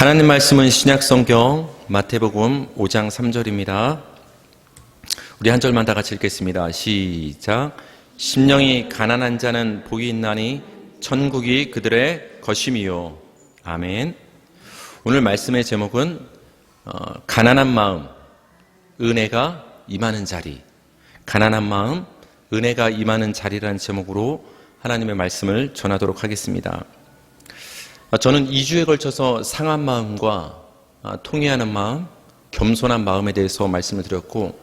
하나님 말씀은 신약성경 마태복음 5장 3절입니다. 우리 한 절만 다 같이 읽겠습니다. 시작. 심령이 가난한 자는 복이 있나니 천국이 그들의 것임이요. 아멘. 오늘 말씀의 제목은 가난한 마음, 은혜가 임하는 자리. 가난한 마음, 은혜가 임하는 자리라는 제목으로 하나님의 말씀을 전하도록 하겠습니다. 저는 2주에 걸쳐서 상한 마음과 통회하는 마음, 겸손한 마음에 대해서 말씀을 드렸고,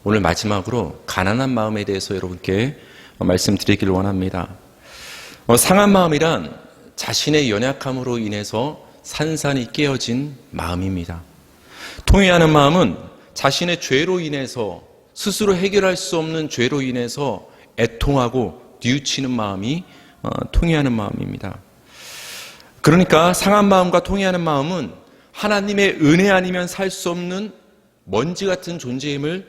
오늘 마지막으로 가난한 마음에 대해서 여러분께 말씀드리기를 원합니다. 상한 마음이란 자신의 연약함으로 인해서 산산이 깨어진 마음입니다. 통회하는 마음은 자신의 죄로 인해서 스스로 해결할 수 없는 죄로 인해서 애통하고 뉘우치는 마음이 통회하는 마음입니다. 그러니까 상한 마음과 통회하는 마음은 하나님의 은혜 아니면 살 수 없는 먼지 같은 존재임을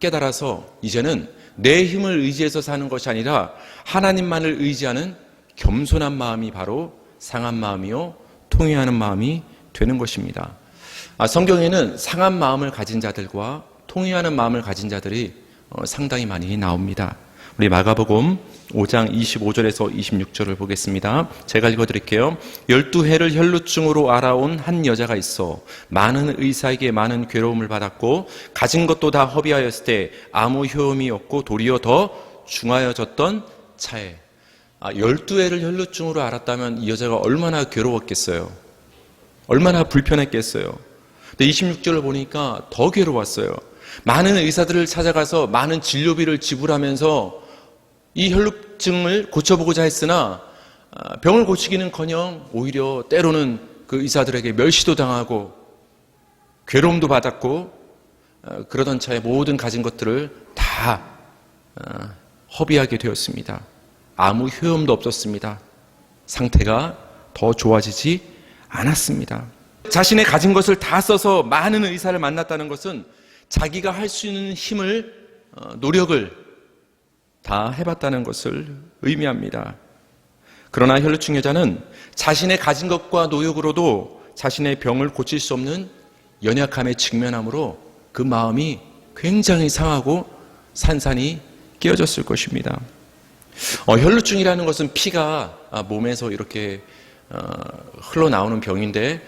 깨달아서 이제는 내 힘을 의지해서 사는 것이 아니라 하나님만을 의지하는 겸손한 마음이 바로 상한 마음이요 통회하는 마음이 되는 것입니다. 성경에는 상한 마음을 가진 자들과 통회하는 마음을 가진 자들이 상당히 많이 나옵니다. 우리 마가복음 5장 25절에서 26절을 보겠습니다. 제가 읽어드릴게요. 12해를 혈루증으로 알아온 한 여자가 있어 많은 의사에게 많은 괴로움을 받았고 가진 것도 다 허비하였을 때 아무 효험이 없고 도리어 더 중하여졌던 차에. 12해를 혈루증으로 알았다면 이 여자가 얼마나 괴로웠겠어요. 얼마나 불편했겠어요. 근데 26절을 보니까 더 괴로웠어요. 많은 의사들을 찾아가서 많은 진료비를 지불하면서 이 혈루증을 고쳐보고자 했으나 병을 고치기는커녕 오히려 때로는 그 의사들에게 멸시도 당하고 괴로움도 받았고 그러던 차에 모든 가진 것들을 다 허비하게 되었습니다. 아무 효험도 없었습니다. 상태가 더 좋아지지 않았습니다. 자신의 가진 것을 다 써서 많은 의사를 만났다는 것은 자기가 할 수 있는 힘을, 노력을 다 해봤다는 것을 의미합니다. 그러나 혈루증 여자는 자신의 가진 것과 노력으로도 자신의 병을 고칠 수 없는 연약함에 직면함으로 그 마음이 굉장히 상하고 산산이 깨어졌을 것입니다. 혈루증이라는 것은 피가 몸에서 이렇게 흘러나오는 병인데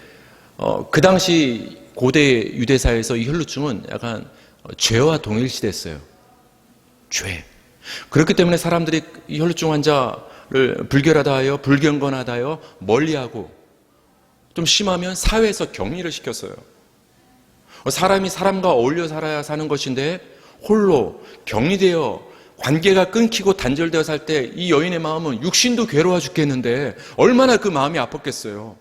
그 당시 고대 유대사에서 이 혈루증은 약간 죄와 동일시됐어요. 죄. 그렇기 때문에 사람들이 이 혈루증 환자를 불결하다 하여 불경건하다 하여 멀리하고 좀 심하면 사회에서 격리를 시켰어요. 사람이 사람과 어울려 살아야 사는 것인데 홀로 격리되어 관계가 끊기고 단절되어 살 때 이 여인의 마음은 육신도 괴로워 죽겠는데 얼마나 그 마음이 아팠겠어요.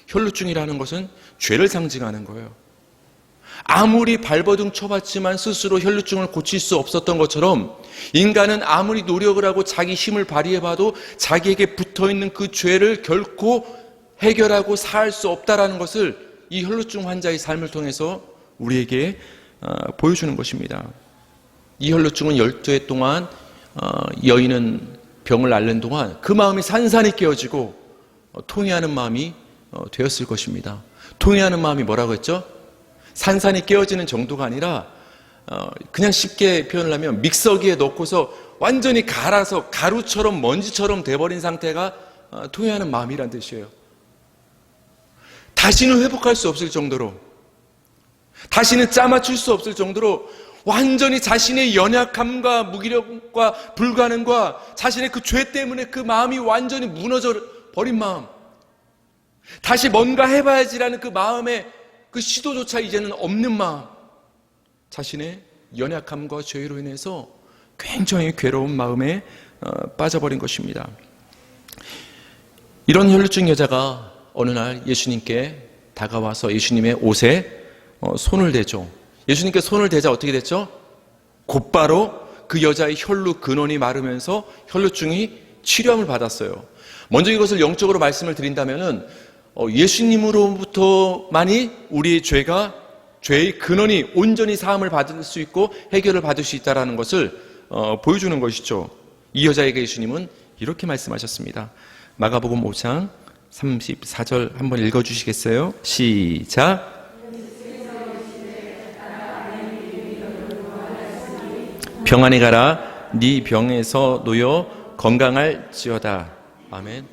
혈루증이라는 것은 죄를 상징하는 거예요. 아무리 발버둥 쳐봤지만 스스로 혈루증을 고칠 수 없었던 것처럼 인간은 아무리 노력을 하고 자기 힘을 발휘해봐도 자기에게 붙어있는 그 죄를 결코 해결하고 살 수 없다는 것을 이 혈루증 환자의 삶을 통해서 우리에게 보여주는 것입니다. 이 혈루증은 12해 동안 여인은 병을 앓는 동안 그 마음이 산산이 깨어지고 통회하는 마음이 되었을 것입니다. 통회하는 마음이 뭐라고 했죠? 산산이 깨어지는 정도가 아니라 그냥 쉽게 표현을 하면 믹서기에 넣고서 완전히 갈아서 가루처럼 먼지처럼 돼버린 상태가 통회하는 마음이란 뜻이에요. 다시는 회복할 수 없을 정도로, 다시는 짜맞출 수 없을 정도로 완전히 자신의 연약함과 무기력과 불가능과 자신의 그 죄 때문에 그 마음이 완전히 무너져 버린 마음, 다시 뭔가 해봐야지라는 그 마음에 그 시도조차 이제는 없는 마음, 자신의 연약함과 죄로 인해서 굉장히 괴로운 마음에 빠져버린 것입니다. 이런 혈루증 여자가 어느 날 예수님께 다가와서 예수님의 옷에 손을 대죠. 예수님께 손을 대자 어떻게 됐죠? 곧바로 그 여자의 혈루 근원이 마르면서 혈루증이 치료함을 받았어요. 먼저 이것을 영적으로 말씀을 드린다면은 예수님으로부터만이 우리의 죄의 근원이 온전히 사함을 받을 수 있고 해결을 받을 수 있다는 것을 보여주는 것이죠. 이 여자에게 예수님은 이렇게 말씀하셨습니다. 마가복음 5장 34절 한번 읽어주시겠어요? 시작. 평안히 가라. 네 병에서 놓여 건강할지어다. 아멘.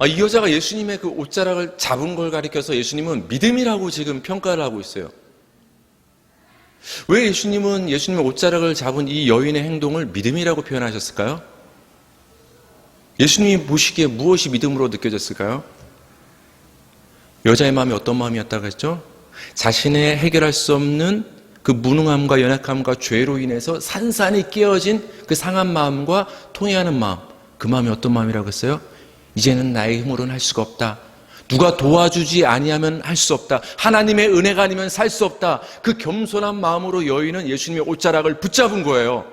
이 여자가 예수님의 그 옷자락을 잡은 걸 가리켜서 예수님은 믿음이라고 지금 평가를 하고 있어요. 왜 예수님은 예수님의 옷자락을 잡은 이 여인의 행동을 믿음이라고 표현하셨을까요? 예수님이 보시기에 무엇이 믿음으로 느껴졌을까요? 여자의 마음이 어떤 마음이었다고 했죠? 자신의 해결할 수 없는 그 무능함과 연약함과 죄로 인해서 산산이 깨어진 그 상한 마음과 통회하는 마음, 그 마음이 어떤 마음이라고 했어요? 이제는 나의 힘으로는 할 수가 없다. 누가 도와주지 아니하면 할 수 없다. 하나님의 은혜가 아니면 살 수 없다. 그 겸손한 마음으로 여인은 예수님의 옷자락을 붙잡은 거예요.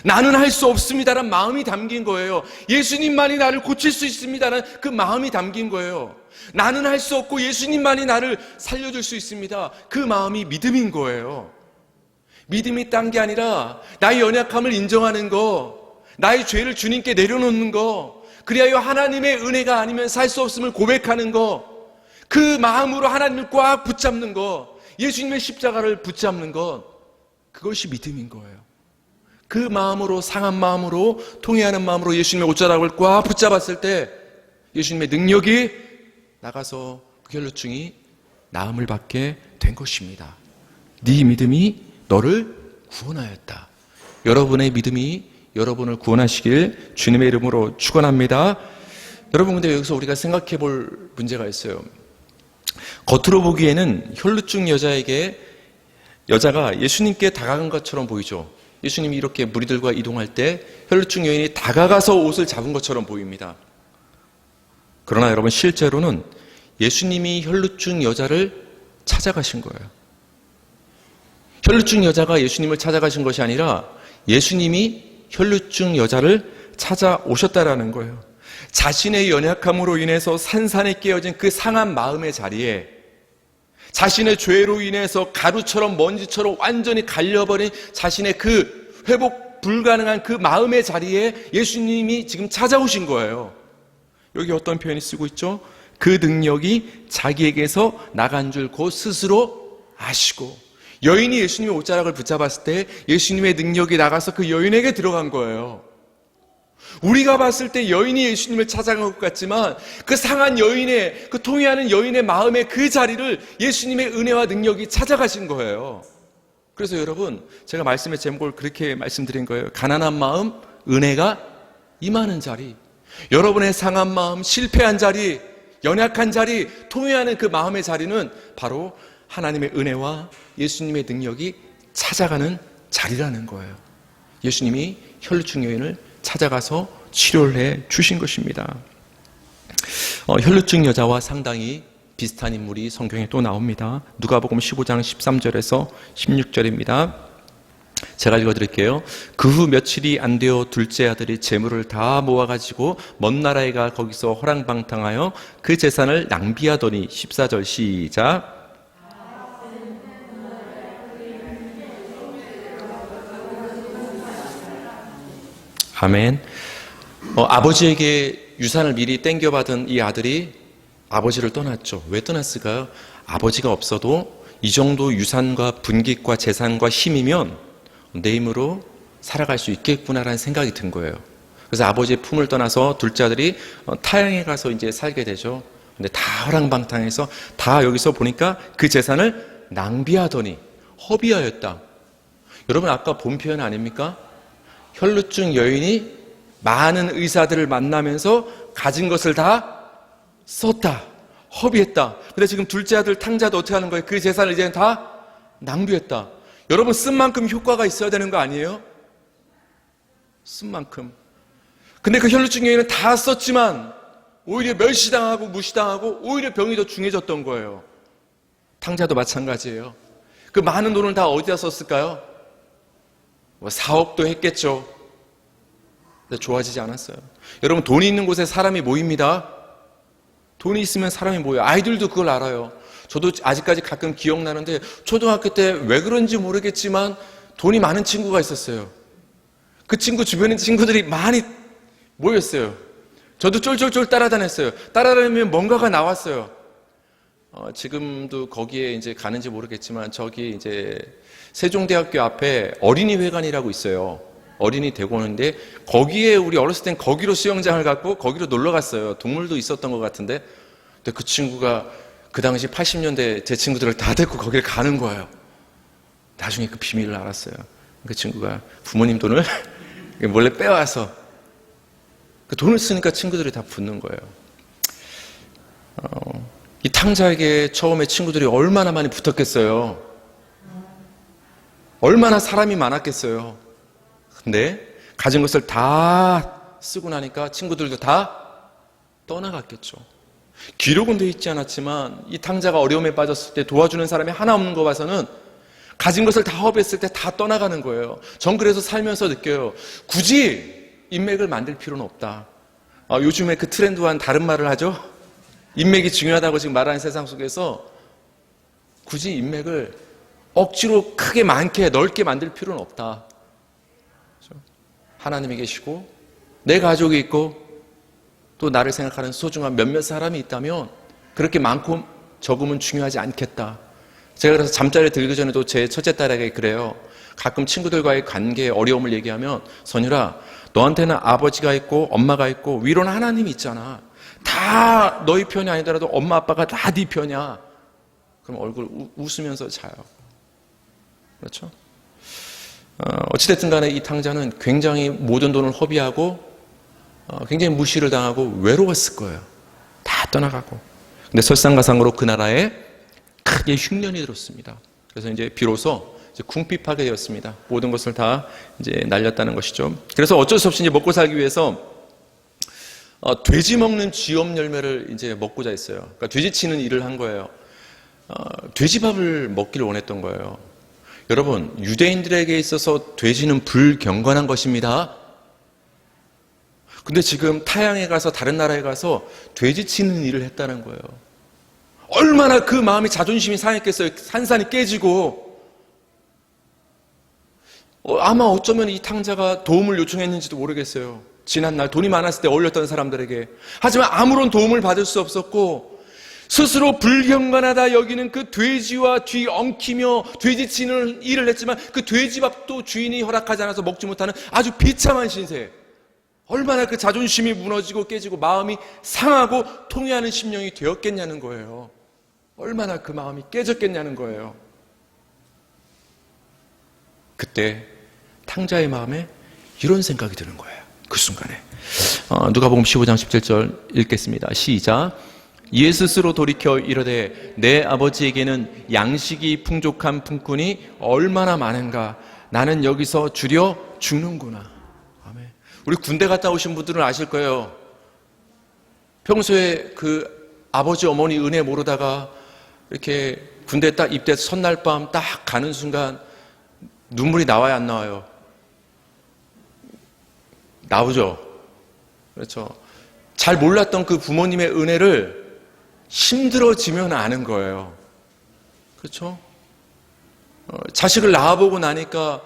나는 할 수 없습니다라는 마음이 담긴 거예요. 예수님만이 나를 고칠 수 있습니다라는 그 마음이 담긴 거예요. 나는 할 수 없고 예수님만이 나를 살려줄 수 있습니다. 그 마음이 믿음인 거예요. 믿음이 딴 게 아니라 나의 연약함을 인정하는 거, 나의 죄를 주님께 내려놓는 거, 그리하여 하나님의 은혜가 아니면 살 수 없음을 고백하는 거, 그 마음으로 하나님을 꽉 붙잡는 거, 예수님의 십자가를 붙잡는 것, 그것이 믿음인 거예요. 그 마음으로, 상한 마음으로, 통회하는 마음으로 예수님의 옷자락을 꽉 붙잡았을 때 예수님의 능력이 나가서 그 혈루증이 나음을 받게 된 것입니다. 네 믿음이 너를 구원하였다. 여러분의 믿음이 여러분을 구원하시길 주님의 이름으로 축원합니다. 여러분, 근데 여기서 우리가 생각해 볼 문제가 있어요. 겉으로 보기에는 혈루증 여자가 예수님께 다가간 것처럼 보이죠. 예수님이 이렇게 무리들과 이동할 때 혈루증 여인이 다가가서 옷을 잡은 것처럼 보입니다. 그러나 여러분, 실제로는 예수님이 혈루증 여자를 찾아가신 거예요. 혈루증 여자가 예수님을 찾아가신 것이 아니라 예수님이 혈루증 여자를 찾아오셨다라는 거예요. 자신의 연약함으로 인해서 산산에 깨어진 그 상한 마음의 자리에, 자신의 죄로 인해서 가루처럼 먼지처럼 완전히 갈려버린 자신의 그 회복 불가능한 그 마음의 자리에 예수님이 지금 찾아오신 거예요. 여기 어떤 표현이 쓰고 있죠? 그 능력이 자기에게서 나간 줄 곧 스스로 아시고, 여인이 예수님의 옷자락을 붙잡았을 때 예수님의 능력이 나가서 그 여인에게 들어간 거예요. 우리가 봤을 때 여인이 예수님을 찾아간 것 같지만 그 상한 여인의, 그 통회하는 여인의 마음의 그 자리를 예수님의 은혜와 능력이 찾아가신 거예요. 그래서 여러분, 제가 말씀의 제목을 그렇게 말씀드린 거예요. 가난한 마음, 은혜가 임하는 자리. 여러분의 상한 마음, 실패한 자리, 연약한 자리, 통회하는 그 마음의 자리는 바로 하나님의 은혜와 예수님의 능력이 찾아가는 자리라는 거예요. 예수님이 혈루증 여인을 찾아가서 치료를 해 주신 것입니다. 혈루증 여자와 상당히 비슷한 인물이 성경에 또 나옵니다. 누가복음 15장 13절에서 16절입니다. 제가 읽어드릴게요. 그 후 며칠이 안 되어 둘째 아들이 재물을 다 모아가지고 먼 나라에 가 거기서 허랑방탕하여 그 재산을 낭비하더니, 14절 시작. 아멘. 아버지에게 유산을 미리 땡겨받은 이 아들이 아버지를 떠났죠. 왜 떠났을까요? 아버지가 없어도 이 정도 유산과 분깃과 재산과 힘이면 내 힘으로 살아갈 수 있겠구나라는 생각이 든 거예요. 그래서 아버지의 품을 떠나서 둘째 아들이 타향에 가서 이제 살게 되죠. 근데 다 허랑방탕해서 다 여기서 보니까 그 재산을 낭비하더니, 허비하였다. 여러분, 아까 본 표현 아닙니까? 혈루증 여인이 많은 의사들을 만나면서 가진 것을 다 썼다, 허비했다. 근데 지금 둘째 아들 탕자도 어떻게 하는 거예요? 그 재산을 이제는 다 낭비했다. 여러분, 쓴 만큼 효과가 있어야 되는 거 아니에요? 쓴 만큼. 근데 그 혈루증 여인은 다 썼지만 오히려 멸시당하고 무시당하고 오히려 병이 더 중해졌던 거예요. 탕자도 마찬가지예요. 그 많은 돈을 다 어디다 썼을까요? 사업도 했겠죠. 근데 좋아지지 않았어요. 여러분, 돈이 있는 곳에 사람이 모입니다. 돈이 있으면 사람이 모여요. 아이들도 그걸 알아요. 저도 아직까지 가끔 기억나는데 초등학교 때 왜 그런지 모르겠지만 돈이 많은 친구가 있었어요. 그 친구 주변에 친구들이 많이 모였어요. 저도 쫄쫄쫄 따라다녔어요. 따라다니면 뭔가가 나왔어요. 지금도 거기에 이제 가는지 모르겠지만 저기 이제 세종대학교 앞에 어린이회관이라고 있어요. 어린이 대공원인데 거기에 우리 어렸을 땐 거기로 수영장을 갔고 거기로 놀러 갔어요. 동물도 있었던 것 같은데. 근데 그 친구가 그 당시 80년대 제 친구들을 다 데리고 거기를 가는 거예요. 나중에 그 비밀을 알았어요. 그 친구가 부모님 돈을 몰래 빼와서 그 돈을 쓰니까 친구들이 다 붙는 거예요. 이 탕자에게 처음에 친구들이 얼마나 많이 붙었겠어요. 얼마나 사람이 많았겠어요. 근데 가진 것을 다 쓰고 나니까 친구들도 다 떠나갔겠죠. 기록은 되어 있지 않았지만 이 탕자가 어려움에 빠졌을 때 도와주는 사람이 하나 없는 거 봐서는 가진 것을 다 허비했을 때 다 떠나가는 거예요. 전 그래서 살면서 느껴요. 굳이 인맥을 만들 필요는 없다. 요즘에 그 트렌드와는 다른 말을 하죠. 인맥이 중요하다고 지금 말하는 세상 속에서 굳이 인맥을 억지로 크게 많게 넓게 만들 필요는 없다. 하나님이 계시고 내 가족이 있고 또 나를 생각하는 소중한 몇몇 사람이 있다면 그렇게 많고 적음은 중요하지 않겠다. 제가 그래서 잠자리에 들기 전에도 제 첫째 딸에게 그래요. 가끔 친구들과의 관계에 어려움을 얘기하면 선율아, 너한테는 아버지가 있고 엄마가 있고 위로는 하나님이 있잖아. 다 너희 편이 아니더라도 엄마 아빠가 다 네 편이야. 그럼 얼굴 웃으면서 자요. 그렇죠? 어찌됐든 간에 이 탕자는 굉장히 모든 돈을 허비하고 굉장히 무시를 당하고 외로웠을 거예요. 다 떠나가고. 근데 설상가상으로 그 나라에 크게 흉년이 들었습니다. 그래서 이제 비로소 궁핍하게 되었습니다. 모든 것을 다 이제 날렸다는 것이죠. 그래서 어쩔 수 없이 이제 먹고 살기 위해서 돼지 먹는 쥐엄 열매를 이제 먹고자 했어요. 그러니까 돼지 치는 일을 한 거예요. 돼지밥을 먹기를 원했던 거예요. 여러분, 유대인들에게 있어서 돼지는 불경건한 것입니다. 근데 지금 타향에 가서 다른 나라에 가서 돼지 치는 일을 했다는 거예요. 얼마나 그 마음이 자존심이 상했겠어요. 산산이 깨지고. 아마 어쩌면 이 탕자가 도움을 요청했는지도 모르겠어요. 지난날 돈이 많았을 때 어울렸던 사람들에게. 하지만 아무런 도움을 받을 수 없었고 스스로 불경건하다 여기는 그 돼지와 뒤 엉키며 돼지 치는 일을 했지만 그 돼지밥도 주인이 허락하지 않아서 먹지 못하는 아주 비참한 신세. 얼마나 그 자존심이 무너지고 깨지고 마음이 상하고 통회하는 심령이 되었겠냐는 거예요. 얼마나 그 마음이 깨졌겠냐는 거예요. 그때 탕자의 마음에 이런 생각이 드는 거예요. 그 순간에. 누가복음 15장 17절 읽겠습니다. 시작. 이에 스스로 돌이켜 이르되 내 아버지에게는 양식이 풍족한 품꾼이 얼마나 많은가. 나는 여기서 줄여 죽는구나. 아멘. 우리 군대 갔다 오신 분들은 아실 거예요. 평소에 그 아버지 어머니 은혜 모르다가 이렇게 군대 딱 입대해서 첫날 밤 딱 가는 순간 눈물이 나와요, 안 나와요? 나오죠. 그렇죠. 잘 몰랐던 그 부모님의 은혜를 힘들어지면 아는 거예요. 그렇죠? 자식을 낳아보고 나니까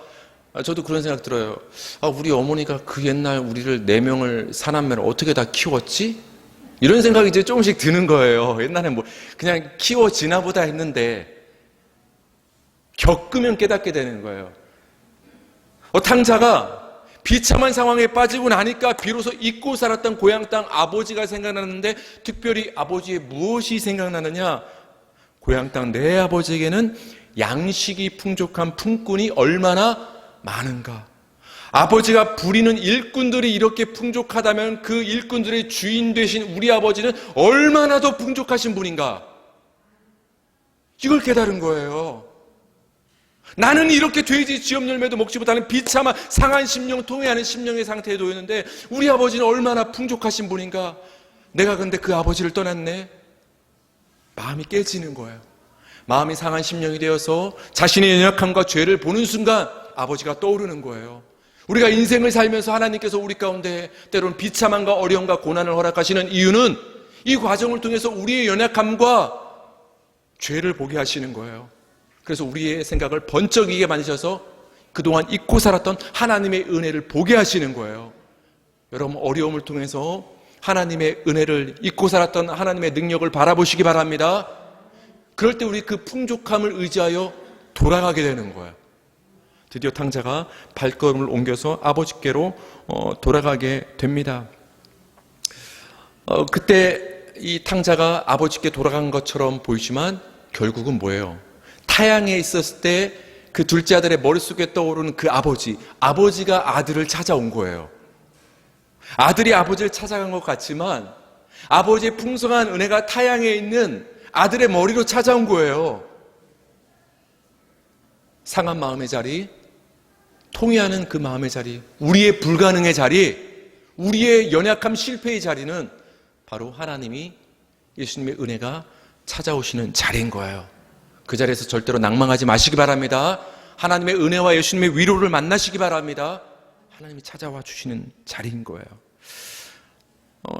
저도 그런 생각 들어요. 우리 어머니가 그 옛날 우리를 4명을 사남매를 어떻게 다 키웠지? 이런 생각이 이제 조금씩 드는 거예요. 옛날에 뭐 그냥 키워지나 보다 했는데 겪으면 깨닫게 되는 거예요. 탕자가 비참한 상황에 빠지고 나니까 비로소 잊고 살았던 고향 땅 아버지가 생각나는데 특별히 아버지의 무엇이 생각나느냐? 고향 땅 내 아버지에게는 양식이 풍족한 품꾼이 얼마나 많은가? 아버지가 부리는 일꾼들이 이렇게 풍족하다면 그 일꾼들의 주인 되신 우리 아버지는 얼마나 더 풍족하신 분인가? 이걸 깨달은 거예요. 나는 이렇게 돼지 쥐엄 열매도 먹지 못하는 비참한 상한 심령, 통회하는 심령의 상태에 놓였는데 우리 아버지는 얼마나 풍족하신 분인가? 내가 근데 그 아버지를 떠났네? 마음이 깨지는 거예요. 마음이 상한 심령이 되어서 자신의 연약함과 죄를 보는 순간 아버지가 떠오르는 거예요. 우리가 인생을 살면서 하나님께서 우리 가운데 때로는 비참함과 어려움과 고난을 허락하시는 이유는 이 과정을 통해서 우리의 연약함과 죄를 보게 하시는 거예요. 그래서 우리의 생각을 번쩍이게 만드셔서 그동안 잊고 살았던 하나님의 은혜를 보게 하시는 거예요. 여러분, 어려움을 통해서 하나님의 은혜를, 잊고 살았던 하나님의 능력을 바라보시기 바랍니다. 그럴 때 우리 그 풍족함을 의지하여 돌아가게 되는 거예요. 드디어 탕자가 발걸음을 옮겨서 아버지께로 돌아가게 됩니다. 그때 이 탕자가 아버지께 돌아간 것처럼 보이지만 결국은 뭐예요? 타향에 있었을 때 그 둘째 아들의 머릿속에 떠오르는 그 아버지가 아들을 찾아온 거예요. 아들이 아버지를 찾아간 것 같지만 아버지의 풍성한 은혜가 타향에 있는 아들의 머리로 찾아온 거예요. 상한 마음의 자리, 통회하는 그 마음의 자리, 우리의 불가능의 자리, 우리의 연약함, 실패의 자리는 바로 하나님이, 예수님의 은혜가 찾아오시는 자리인 거예요. 그 자리에서 절대로 낭망하지 마시기 바랍니다. 하나님의 은혜와 예수님의 위로를 만나시기 바랍니다. 하나님이 찾아와 주시는 자리인 거예요.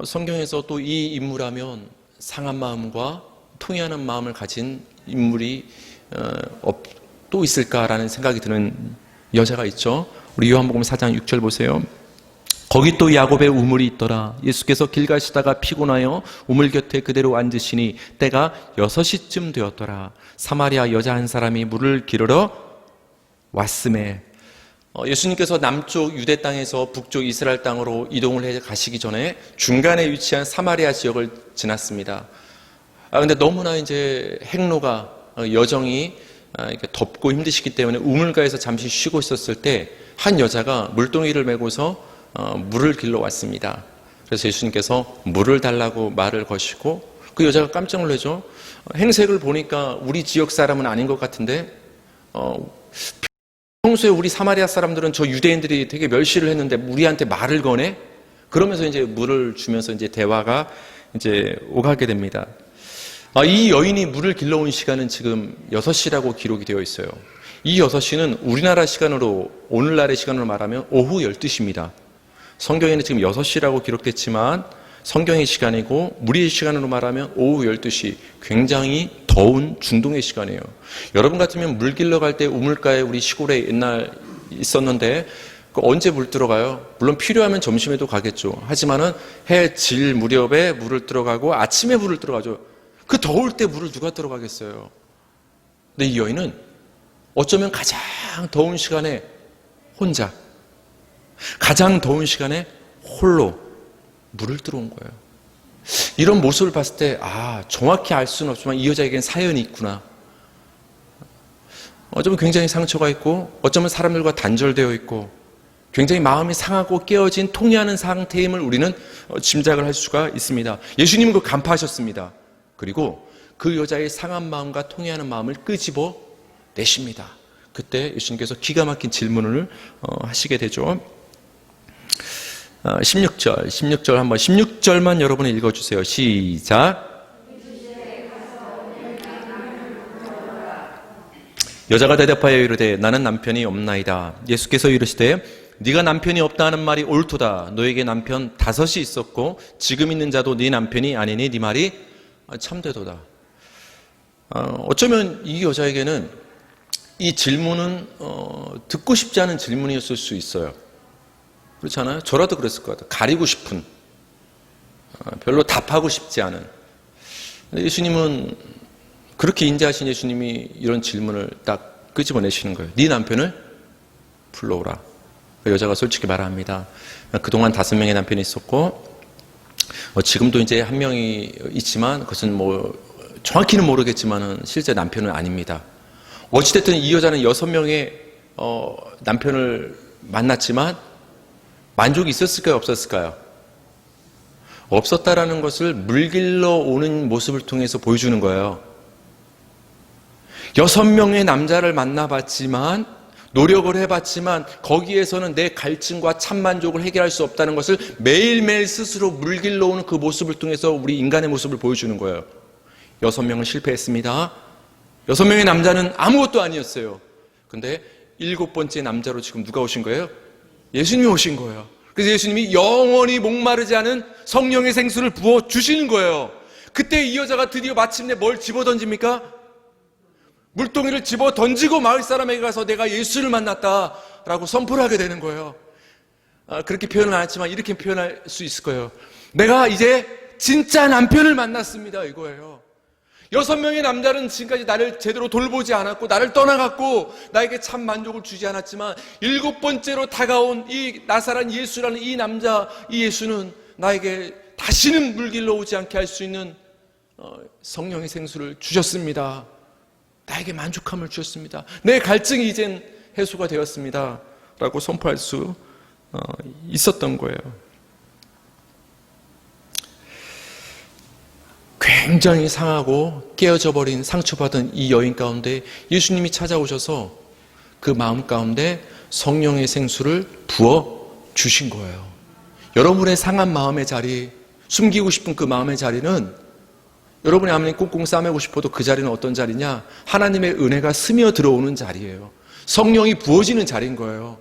성경에서 또 이 인물하면 상한 마음과 통회하는 마음을 가진 인물이 또 있을까라는 생각이 드는 여자가 있죠. 우리 요한복음 4장 6절 보세요. 거기 또 야곱의 우물이 있더라. 예수께서 길 가시다가 피곤하여 우물 곁에 그대로 앉으시니 때가 6시쯤 되었더라. 사마리아 여자 한 사람이 물을 기르러 왔음에, 예수님께서 남쪽 유대 땅에서 북쪽 이스라엘 땅으로 이동을 해 가시기 전에 중간에 위치한 사마리아 지역을 지났습니다. 근데 너무나 이제 행로가, 여정이 이렇게 덥고 힘드시기 때문에 우물가에서 잠시 쉬고 있었을 때 한 여자가 물동이를 메고서 물을 길러 왔습니다. 그래서 예수님께서 물을 달라고 말을 거시고 그 여자가 깜짝 놀라죠. 행색을 보니까 우리 지역 사람은 아닌 것 같은데, 평소에 우리 사마리아 사람들은 저 유대인들이 되게 멸시를 했는데 우리한테 말을 거네? 그러면서 이제 물을 주면서 이제 대화가 이제 오가게 됩니다. 이 여인이 물을 길러온 시간은 지금 6시라고 기록이 되어 있어요. 이 6시는 우리나라 시간으로, 오늘날의 시간으로 말하면 오후 12시입니다. 성경에는 지금 6시라고 기록됐지만 성경의 시간이고 우리의 시간으로 말하면 오후 12시, 굉장히 더운 중동의 시간이에요. 여러분 같으면 물 길러 갈 때 우물가에 우리 시골에 옛날 있었는데 언제 물 들어가요? 물론 필요하면 점심에도 가겠죠. 하지만은 해 질 무렵에 물을 들어가고 아침에 물을 들어가죠. 그 더울 때 물을 누가 들어가겠어요? 근데 이 여인은 어쩌면 가장 더운 시간에 혼자, 가장 더운 시간에 홀로 물을 들어온 거예요. 이런 모습을 봤을 때 정확히 알 수는 없지만 이 여자에게는 사연이 있구나. 어쩌면 굉장히 상처가 있고 어쩌면 사람들과 단절되어 있고 굉장히 마음이 상하고 깨어진 통해하는 상태임을 우리는 짐작을 할 수가 있습니다. 예수님은 그 간파하셨습니다. 그리고 그 여자의 상한 마음과 통해하는 마음을 끄집어 내십니다. 그때 예수님께서 기가 막힌 질문을 하시게 되죠. 16절 한번 16절만 여러분이 읽어주세요. 시작. 여자가 대답하여 이르되 나는 남편이 없나이다. 예수께서 이르시되 네가 남편이 없다 하는 말이 옳도다. 너에게 남편 5이 있었고 지금 있는 자도 네 남편이 아니니 네 말이 참되도다. 어쩌면 이 여자에게는 이 질문은 듣고 싶지 않은 질문이었을 수 있어요. 그렇지 않아요? 저라도 그랬을 것 같아요. 가리고 싶은, 별로 답하고 싶지 않은. 근데 예수님은, 그렇게 인자하신 예수님이 이런 질문을 딱 끄집어내시는 거예요. 네 남편을 불러오라. 여자가 솔직히 말합니다. 그동안 5명의 남편이 있었고 지금도 이제 1명이 있지만 그것은 정확히는 모르겠지만은 실제 남편은 아닙니다. 어찌됐든 이 여자는 6명의 남편을 만났지만 만족이 있었을까요? 없었을까요? 없었다라는 것을 물길러 오는 모습을 통해서 보여주는 거예요. 6명의 남자를 만나봤지만, 노력을 해봤지만 거기에서는 내 갈증과 참만족을 해결할 수 없다는 것을 매일매일 스스로 물길러 오는 그 모습을 통해서 우리 인간의 모습을 보여주는 거예요. 6명은 실패했습니다. 6명의 남자는 아무것도 아니었어요. 근데 7번째 남자로 지금 누가 오신 거예요? 예수님이 오신 거예요. 그래서 예수님이 영원히 목마르지 않은 성령의 생수를 부어주시는 거예요. 그때 이 여자가 드디어 마침내 뭘 집어던집니까? 물동이를 집어던지고 마을 사람에게 가서 내가 예수를 만났다라고 선포를 하게 되는 거예요. 그렇게 표현은 안 했지만 이렇게 표현할 수 있을 거예요. 내가 이제 진짜 남편을 만났습니다, 이거예요. 6명의 남자는 지금까지 나를 제대로 돌보지 않았고 나를 떠나갔고 나에게 참 만족을 주지 않았지만 7번째로 다가온 이 나사란 예수라는 이 남자, 이 예수는 나에게 다시는 물길로 오지 않게 할 수 있는 성령의 생수를 주셨습니다. 나에게 만족함을 주셨습니다. 내 갈증이 이젠 해소가 되었습니다 라고 선포할 수 있었던 거예요. 굉장히 상하고 깨어져 버린 상처받은 이 여인 가운데 예수님이 찾아오셔서 그 마음 가운데 성령의 생수를 부어 주신 거예요. 여러분의 상한 마음의 자리, 숨기고 싶은 그 마음의 자리는 여러분이 아무리 꽁꽁 싸매고 싶어도 그 자리는 어떤 자리냐? 하나님의 은혜가 스며 들어오는 자리예요. 성령이 부어지는 자리인 거예요.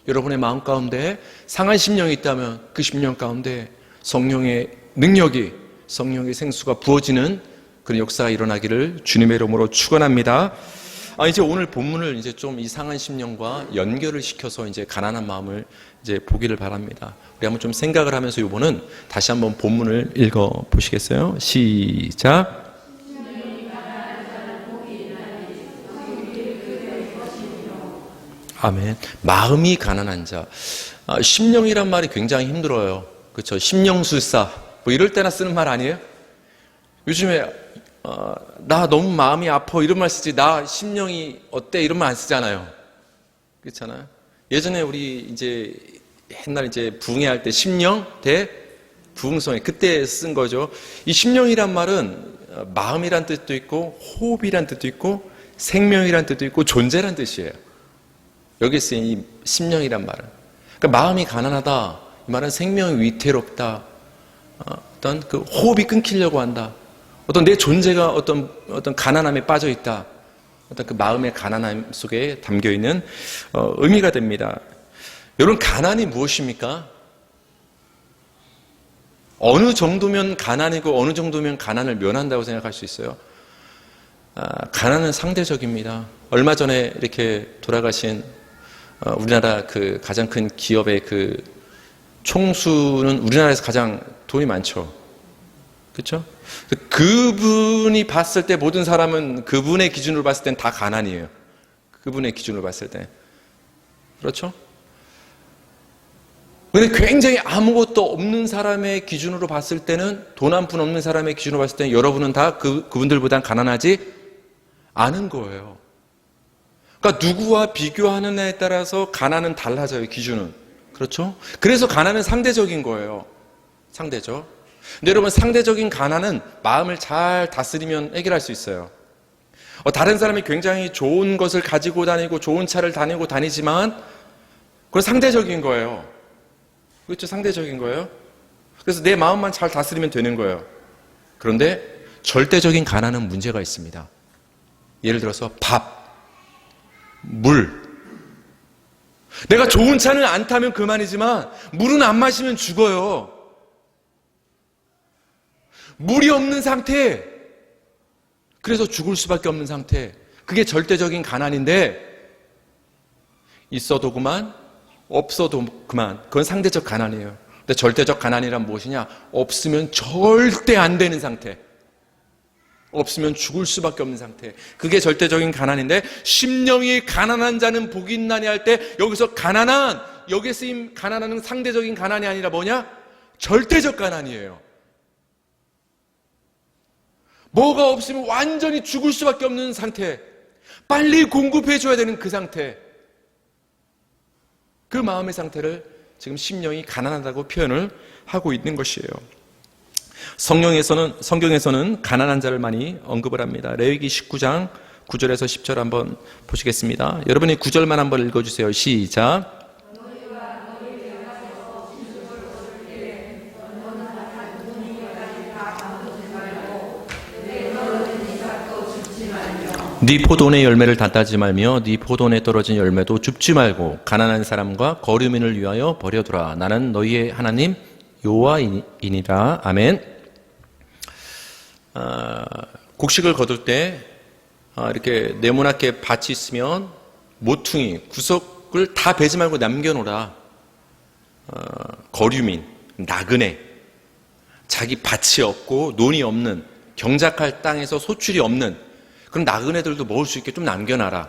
여러분의 마음 가운데 상한 심령이 있다면 그 심령 가운데 성령의 능력이, 성령의 생수가 부어지는 그런 역사가 일어나기를 주님의 이름으로 축원합니다. 이제 오늘 본문을 이제 좀 이상한 심령과 연결을 시켜서 이제 가난한 마음을 이제 보기를 바랍니다. 우리 한번 좀 생각을 하면서 이번은 다시 한번 본문을 읽어 보시겠어요? 시작. 아멘. 마음이 가난한 자. 심령이란 말이 굉장히 힘들어요. 그렇죠? 심령술사. 뭐 이럴 때나 쓰는 말 아니에요? 요즘에 나 너무 마음이 아파 이런 말 쓰지 나 심령이 어때 이런 말 안 쓰잖아요. 그렇잖아요. 예전에 우리 이제 옛날 이제 부흥회할 때 심령 대 부흥성회 그때 쓴 거죠. 이 심령이란 말은 마음이란 뜻도 있고 호흡이란 뜻도 있고 생명이란 뜻도 있고 존재란 뜻이에요. 여기 쓰인 이 심령이란 말은 그러니까 마음이 가난하다 이 말은 생명이 위태롭다. 어떤 그 호흡이 끊기려고 한다. 어떤 내 존재가 어떤 가난함에 빠져 있다. 어떤 그 마음의 가난함 속에 담겨 있는 의미가 됩니다. 여러분, 가난이 무엇입니까? 어느 정도면 가난이고 어느 정도면 가난을 면한다고 생각할 수 있어요. 가난은 상대적입니다. 얼마 전에 이렇게 돌아가신 우리나라 그 가장 큰 기업의 그 총수는 우리나라에서 가장 돈이 많죠. 그렇죠? 그분이 봤을 때 모든 사람은 그분의 기준으로 봤을 땐 다 가난이에요. 그분의 기준으로 봤을 때. 그렇죠? 근데 굉장히 아무것도 없는 사람의 기준으로 봤을 때는 돈 한 푼 없는 사람의 기준으로 봤을 때는 여러분은 다 그분들보단 가난하지 않은 거예요. 그러니까 누구와 비교하는 애에 따라서 가난은 달라져요. 기준은. 그렇죠? 그래서 가난은 상대적인 거예요. 상대적. 근데 여러분, 상대적인 가난은 마음을 잘 다스리면 해결할 수 있어요. 다른 사람이 굉장히 좋은 것을 가지고 다니고 좋은 차를 다니지만 그건 상대적인 거예요. 그렇죠? 상대적인 거예요. 그래서 내 마음만 잘 다스리면 되는 거예요. 그런데 절대적인 가난은 문제가 있습니다. 예를 들어서 밥, 물. 내가 좋은 차는 안 타면 그만이지만 물은 안 마시면 죽어요. 물이 없는 상태, 그래서 죽을 수밖에 없는 상태, 그게 절대적인 가난인데 있어도 그만, 없어도 그만. 그건 상대적 가난이에요. 근데 절대적 가난이란 무엇이냐? 없으면 절대 안 되는 상태, 없으면 죽을 수밖에 없는 상태, 그게 절대적인 가난인데 심령이 가난한 자는 복이 있나니 할 때 여기서 가난한, 여기에 쓰임 가난은 상대적인 가난이 아니라 뭐냐? 절대적 가난이에요. 뭐가 없으면 완전히 죽을 수밖에 없는 상태, 빨리 공급해줘야 되는 그 상태, 그 마음의 상태를 지금 심령이 가난하다고 표현을 하고 있는 것이에요. 성경에서는 가난한 자를 많이 언급을 합니다. 레위기 19장 9절에서 10절 한번 보시겠습니다. 여러분이 9절만 한번 읽어주세요. 시작. 네 포도원의 열매를 다 따지 말며 네 포도원에 떨어진 열매도 줍지 말고 가난한 사람과 거류민을 위하여 버려두라. 나는 너희의 하나님 여호와이니라. 아멘. 곡식을 거둘 때 이렇게 네모나게 밭이 있으면 모퉁이 구석을 다 베지 말고 남겨놓으라. 거류민, 나그네, 자기 밭이 없고 논이 없는 경작할 땅에서 소출이 없는 그런 나그네들도 먹을 수 있게 좀 남겨놔라.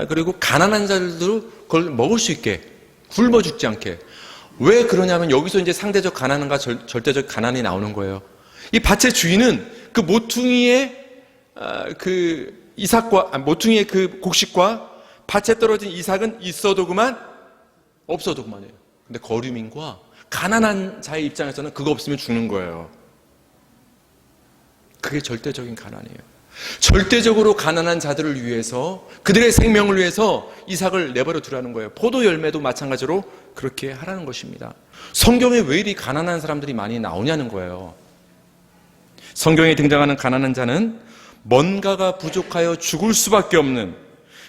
그리고 가난한 자들도 그걸 먹을 수 있게 굶어 죽지 않게. 왜 그러냐면 여기서 이제 상대적 가난과 절대적 가난이 나오는 거예요. 이 밭의 주인은 그 모퉁이의 그 이삭과 모퉁이의 그 곡식과 밭에 떨어진 이삭은 있어도 그만 없어도 그만이에요. 근데 거류민과 가난한 자의 입장에서는 그거 없으면 죽는 거예요. 그게 절대적인 가난이에요. 절대적으로 가난한 자들을 위해서 그들의 생명을 위해서 이삭을 내버려 두라는 거예요. 포도 열매도 마찬가지로 그렇게 하라는 것입니다. 성경에 왜 이리 가난한 사람들이 많이 나오냐는 거예요. 성경에 등장하는 가난한 자는 뭔가가 부족하여 죽을 수밖에 없는,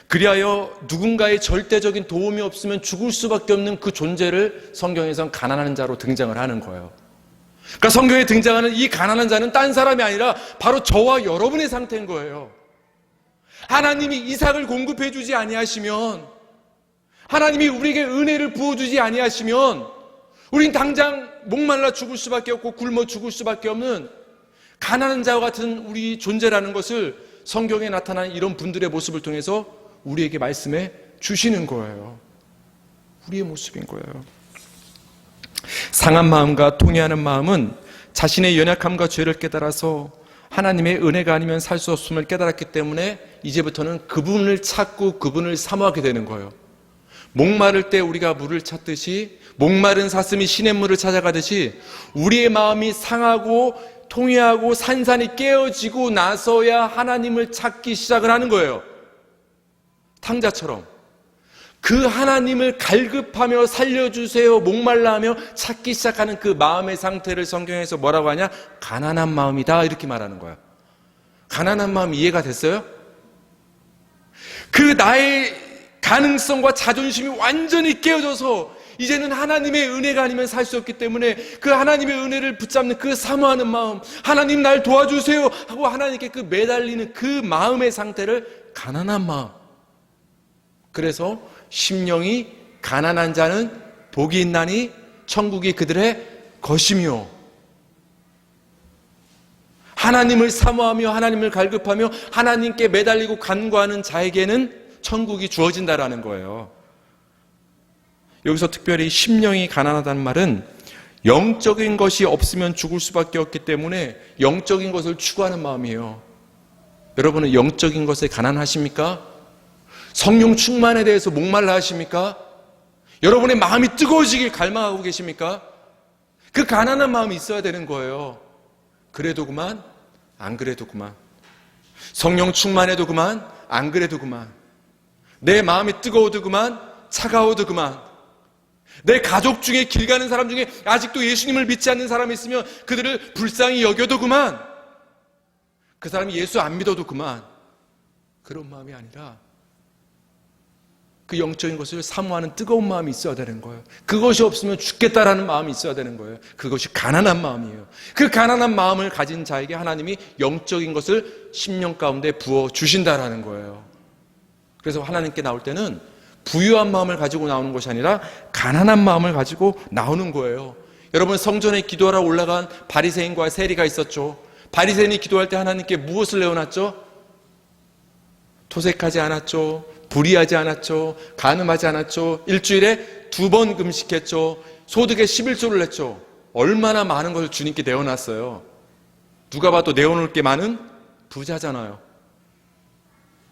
그리하여 누군가의 절대적인 도움이 없으면 죽을 수밖에 없는 그 존재를 성경에선 가난한 자로 등장을 하는 거예요. 그러니까 성경에 등장하는 이 가난한 자는 딴 사람이 아니라 바로 저와 여러분의 상태인 거예요. 하나님이 이삭을 공급해 주지 아니하시면, 하나님이 우리에게 은혜를 부어주지 아니하시면 우린 당장 목말라 죽을 수밖에 없고 굶어 죽을 수밖에 없는 가난한 자와 같은 우리 존재라는 것을 성경에 나타난 이런 분들의 모습을 통해서 우리에게 말씀해 주시는 거예요. 우리의 모습인 거예요. 상한 마음과 통회하는 마음은 자신의 연약함과 죄를 깨달아서 하나님의 은혜가 아니면 살 수 없음을 깨달았기 때문에 이제부터는 그분을 찾고 그분을 사모하게 되는 거예요. 목마를 때 우리가 물을 찾듯이, 목마른 사슴이 시냇물을 찾아가듯이 우리의 마음이 상하고 통회하고 산산이 깨어지고 나서야 하나님을 찾기 시작을 하는 거예요. 탕자처럼 그 하나님을 갈급하며 살려주세요 목말라하며 찾기 시작하는 그 마음의 상태를 성경에서 뭐라고 하냐? 가난한 마음이다 이렇게 말하는 거예요. 가난한 마음 이해가 됐어요? 그 나의 가능성과 자존심이 완전히 깨어져서 이제는 하나님의 은혜가 아니면 살 수 없기 때문에 그 하나님의 은혜를 붙잡는 그 사모하는 마음, 하나님 날 도와주세요 하고 하나님께 그 매달리는 그 마음의 상태를 가난한 마음. 그래서 심령이 가난한 자는 복이 있나니 천국이 그들의 것이며, 하나님을 사모하며 하나님을 갈급하며 하나님께 매달리고 간구하는 자에게는 천국이 주어진다라는 거예요. 여기서 특별히 심령이 가난하다는 말은 영적인 것이 없으면 죽을 수밖에 없기 때문에 영적인 것을 추구하는 마음이에요. 여러분은 영적인 것에 가난하십니까? 성령 충만에 대해서 목말라 하십니까? 여러분의 마음이 뜨거워지길 갈망하고 계십니까? 그 가난한 마음이 있어야 되는 거예요. 그래도 그만, 안 그래도 그만. 성령 충만해도 그만, 안 그래도 그만. 내 마음이 뜨거워도 그만, 차가워도 그만. 내 가족 중에 길 가는 사람 중에 아직도 예수님을 믿지 않는 사람이 있으면 그들을 불쌍히 여겨도 그만. 그 사람이 예수 안 믿어도 그만. 그런 마음이 아니라 그 영적인 것을 사모하는 뜨거운 마음이 있어야 되는 거예요. 그것이 없으면 죽겠다라는 마음이 있어야 되는 거예요. 그것이 가난한 마음이에요. 그 가난한 마음을 가진 자에게 하나님이 영적인 것을 심령 가운데 부어 주신다라는 거예요. 그래서 하나님께 나올 때는 부유한 마음을 가지고 나오는 것이 아니라 가난한 마음을 가지고 나오는 거예요. 여러분, 성전에 기도하러 올라간 바리새인과 세리가 있었죠. 바리새인이 기도할 때 하나님께 무엇을 내어놨죠? 토색하지 않았죠. 불의하지 않았죠. 간음하지 않았죠. 일주일에 2번 금식했죠. 소득의 11조를 냈죠. 얼마나 많은 것을 주님께 내어놨어요. 누가 봐도 내어놓을 게 많은 부자잖아요.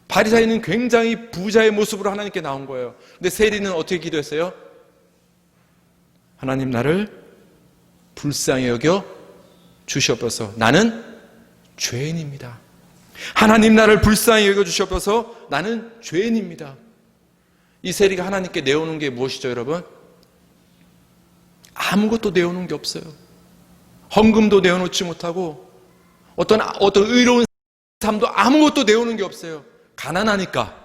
바리새인은 굉장히 부자의 모습으로 하나님께 나온 거예요. 근데 세리는 어떻게 기도했어요? 하나님, 나를 불쌍히 여겨 주시옵소서. 나는 죄인입니다. 하나님, 나를 불쌍히 여겨 주시옵소서. 나는 죄인입니다. 이 세리가 하나님께 내오는 게 무엇이죠, 여러분? 아무것도 내오는 게 없어요. 헌금도 내어놓지 못하고 어떤 의로운 삶도 아무것도 내오는 게 없어요. 가난하니까.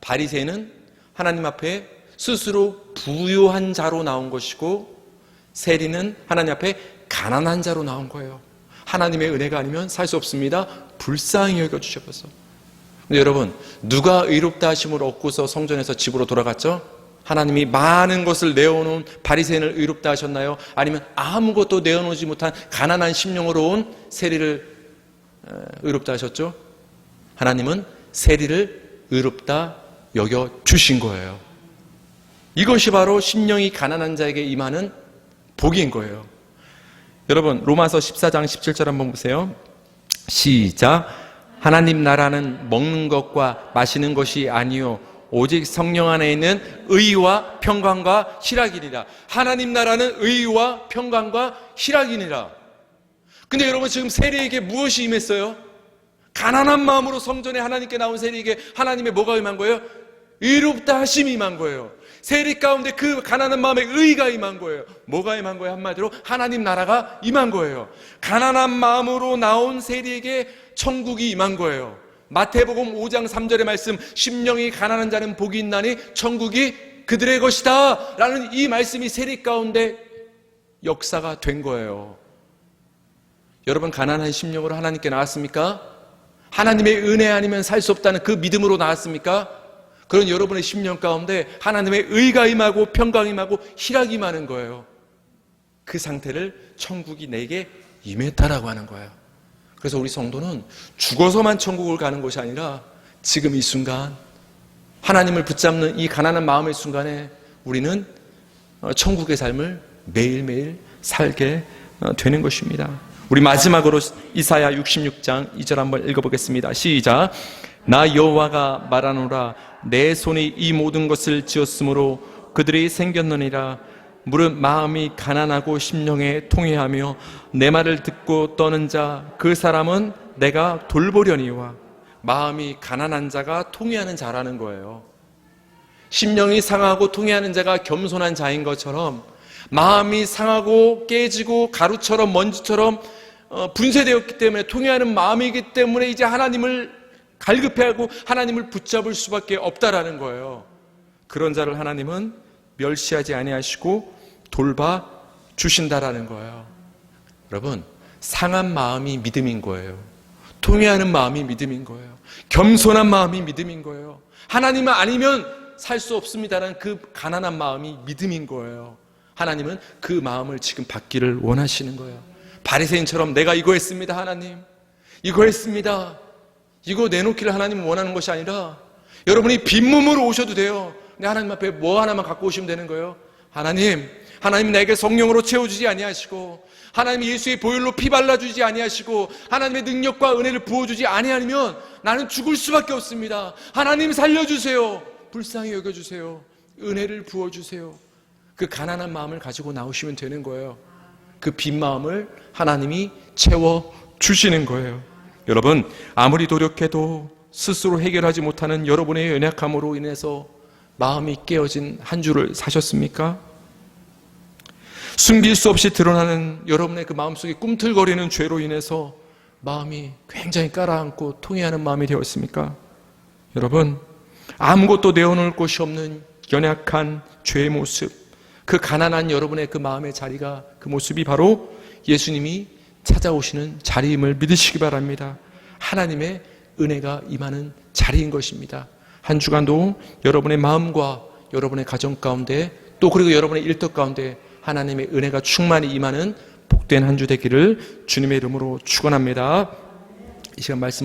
바리새인은 하나님 앞에 스스로 부유한 자로 나온 것이고, 세리는 하나님 앞에 가난한 자로 나온 거예요. 하나님의 은혜가 아니면 살 수 없습니다. 불쌍히 여겨주셔서. 근데 여러분, 누가 의롭다 하심을 얻고서 성전에서 집으로 돌아갔죠? 하나님이 많은 것을 내어놓은 바리새인을 의롭다 하셨나요? 아니면 아무것도 내어놓지 못한 가난한 심령으로 온 세리를 의롭다 하셨죠? 하나님은 세리를 의롭다 여겨 주신 거예요. 이것이 바로 심령이 가난한 자에게 임하는 복인 거예요. 여러분, 로마서 14장 17절 한번 보세요. 시작. 하나님 나라는 먹는 것과 마시는 것이 아니요 오직 성령 안에 있는 의와 평강과 희락이니라. 하나님 나라는 의와 평강과 희락이니라. 근데 여러분, 지금 세리에게 무엇이 임했어요? 가난한 마음으로 성전에 하나님께 나온 세리에게 하나님의 뭐가 임한 거예요? 의롭다 하심이 임한 거예요. 세리 가운데 그 가난한 마음에 의가 임한 거예요. 뭐가 임한 거예요? 한마디로 하나님 나라가 임한 거예요. 가난한 마음으로 나온 세리에게 천국이 임한 거예요. 마태복음 5장 3절의 말씀, 심령이 가난한 자는 복이 있나니 천국이 그들의 것이다 라는 이 말씀이 세리 가운데 역사가 된 거예요. 여러분, 가난한 심령으로 하나님께 나왔습니까? 하나님의 은혜 아니면 살 수 없다는 그 믿음으로 나왔습니까? 그런 여러분의 심령 가운데 하나님의 의가 임하고 평강이 임하고 희락이 임하는 거예요. 그 상태를 천국이 내게 임했다라고 하는 거예요. 그래서 우리 성도는 죽어서만 천국을 가는 것이 아니라 지금 이 순간 하나님을 붙잡는 이 가난한 마음의 순간에 우리는 천국의 삶을 매일매일 살게 되는 것입니다. 우리 마지막으로 이사야 66장 2절 한번 읽어보겠습니다. 시작. 나 여호와가 말하노라. 내 손이 이 모든 것을 지었으므로 그들이 생겼느니라. 무릇 마음이 가난하고 심령에 통회하며 내 말을 듣고 떠는 자 그 사람은 내가 돌보려니와. 마음이 가난한 자가 통회하는 자라는 거예요. 심령이 상하고 통회하는 자가 겸손한 자인 것처럼 마음이 상하고 깨지고 가루처럼 먼지처럼 분쇄되었기 때문에 통회하는 마음이기 때문에 이제 하나님을 갈급해하고 하나님을 붙잡을 수밖에 없다라는 거예요. 그런 자를 하나님은 멸시하지 아니하시고 돌봐 주신다라는 거예요. 여러분, 상한 마음이 믿음인 거예요. 통회하는 마음이 믿음인 거예요. 겸손한 마음이 믿음인 거예요. 하나님은 아니면 살 수 없습니다라는 그 가난한 마음이 믿음인 거예요. 하나님은 그 마음을 지금 받기를 원하시는 거예요. 바리새인처럼 내가 이거 했습니다 하나님, 이거 했습니다, 이거 내놓기를 하나님은 원하는 것이 아니라 여러분이 빈몸으로 오셔도 돼요. 근데 하나님 앞에 뭐 하나만 갖고 오시면 되는 거예요. 하나님 나에게 성령으로 채워주지 아니하시고 하나님 예수의 보혈로 피 발라주지 아니하시고 하나님의 능력과 은혜를 부어주지 아니하면 나는 죽을 수밖에 없습니다. 하나님 살려주세요. 불쌍히 여겨주세요. 은혜를 부어주세요. 그 가난한 마음을 가지고 나오시면 되는 거예요. 그 빈 마음을 하나님이 채워주시는 거예요. 여러분, 아무리 노력해도 스스로 해결하지 못하는 여러분의 연약함으로 인해서 마음이 깨어진 한 주를 사셨습니까? 숨길 수 없이 드러나는 여러분의 그 마음속에 꿈틀거리는 죄로 인해서 마음이 굉장히 깔아앉고 통해하는 마음이 되었습니까? 여러분, 아무것도 내어놓을 곳이 없는 연약한 죄의 모습, 그 가난한 여러분의 그 마음의 자리가, 그 모습이 바로 예수님이 찾아오시는 자리임을 믿으시기 바랍니다. 하나님의 은혜가 임하는 자리인 것입니다. 한 주간도 여러분의 마음과 여러분의 가정 가운데 또 그리고 여러분의 일터 가운데 하나님의 은혜가 충만히 임하는 복된 한 주 되기를 주님의 이름으로 축원합니다. 이 시간 말씀